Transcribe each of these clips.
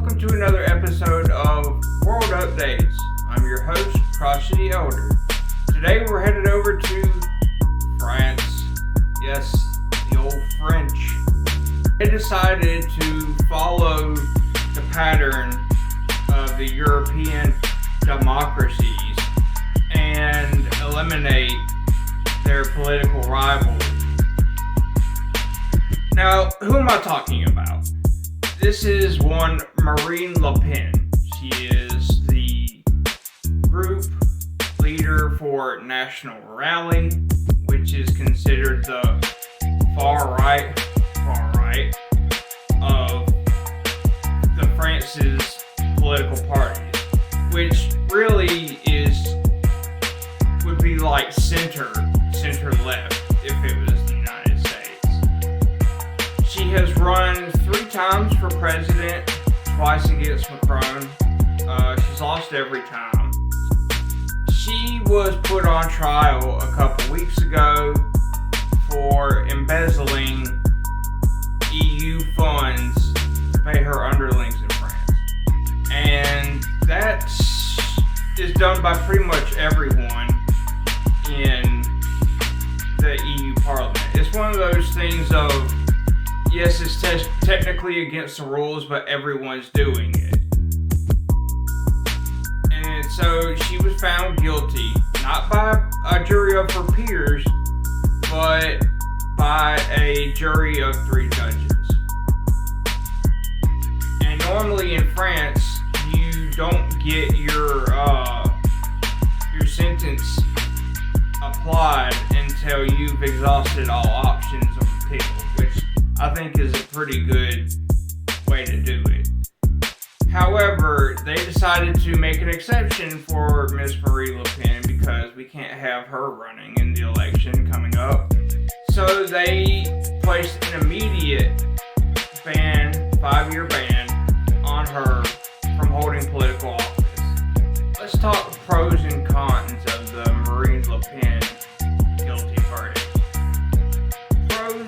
welcome to another episode of World Updates. I'm your host, Cross City Elder. Today we're headed over to France. Yes, the old French. They decided to follow the pattern of the European democracies and eliminate their political rivals. Now, who am I talking about? This is one Marine Le Pen. She is the group leader for National Rally, which is considered the far right of the France's political parties, which really would be like center left if it was the United States. She has run 3 times for president, twice against Macron. She's lost every time. She was put on trial a couple weeks ago for embezzling EU funds to pay her underlings in France. And that is done by pretty much everyone in the EU Parliament. It's one of those things of, yes, it's technically against the rules, but everyone's doing it. And so she was found guilty, not by a jury of her peers, but by a jury of 3 judges. And normally in France, you don't get your sentence applied until you've exhausted all options of appeal, which I think is a pretty good way to do it. However, they decided to make an exception for Miss Marie Le Pen because we can't have her running in the election coming up. So they placed an immediate ban, 5-year ban, on her from holding political office. Let's talk pros and cons of the Marine Le Pen guilty verdict. Pros: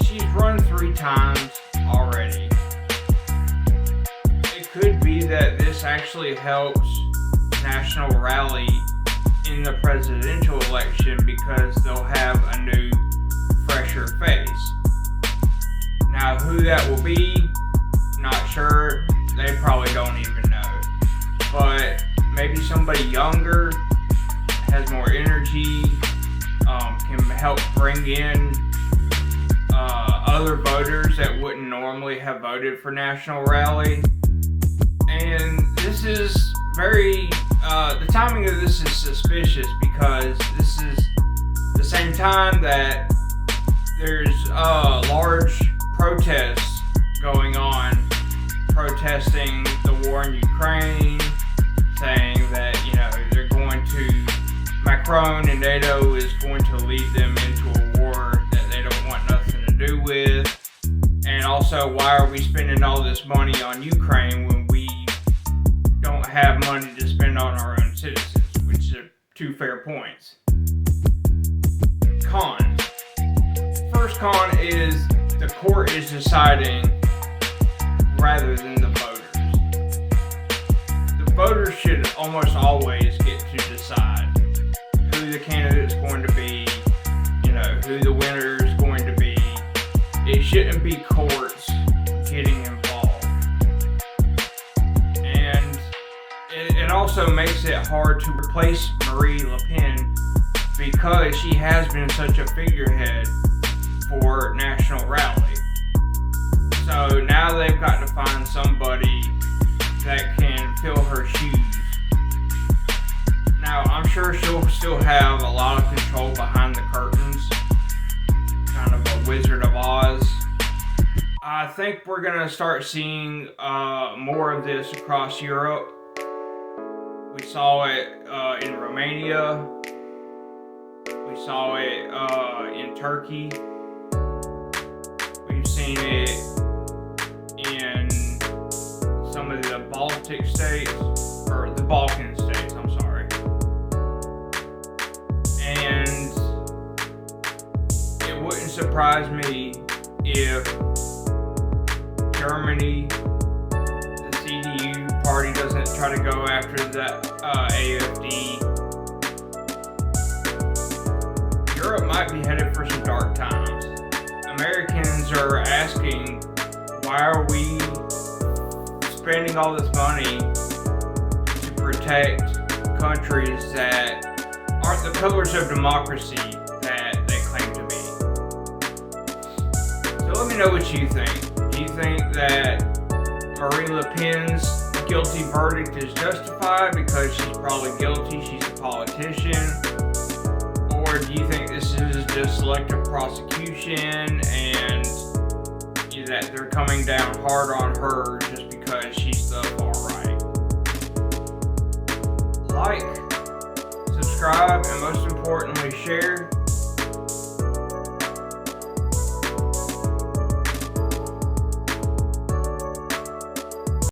she's run 3 times already. It could be that this actually helps National Rally in the presidential election because they'll have a new, fresher face. Now, who that will be, not sure. They probably don't even know. But maybe somebody younger, has more energy, can help bring in other voters that wouldn't normally have voted for National Rally. And this is the timing of this is suspicious because this is the same time that there's large protests going on, protesting the war in Ukraine, saying that, they're going to, Macron and NATO is going to lead them into a war that they don't want nothing to do with. And also, why are we spending all this money on Ukraine when we don't have money to spend on our own citizens, which are 2 fair points. Cons. First con is the court is deciding rather than the voters. The voters should almost always get to decide who the candidate is going to be, who the winner is going to be. It shouldn't be courts getting involved. And it also makes it hard to replace Marie Le Pen because she has been such a figurehead for National Rally. So now they've got to find somebody that can fill her shoes. Now, I'm sure she'll still have a lot of control behind the curtains, kind of a Wizard of Oz. I think we're going to start seeing more of this across Europe. We saw it in Romania. We saw it in Turkey. We've seen it in some of the Baltic states, or the Balkan states, I'm sorry. And it wouldn't surprise me if Germany try to go after the AFD. Europe might be headed for some dark times. Americans are asking, why are we spending all this money to protect countries that aren't the pillars of democracy that they claim to be? So let me know what you think. Do you think that Marine Le Pen's guilty verdict is justified because she's probably guilty, she's a politician? Or do you think this is just selective prosecution and that they're coming down hard on her just because she's the far right? Like, subscribe, and most importantly, share.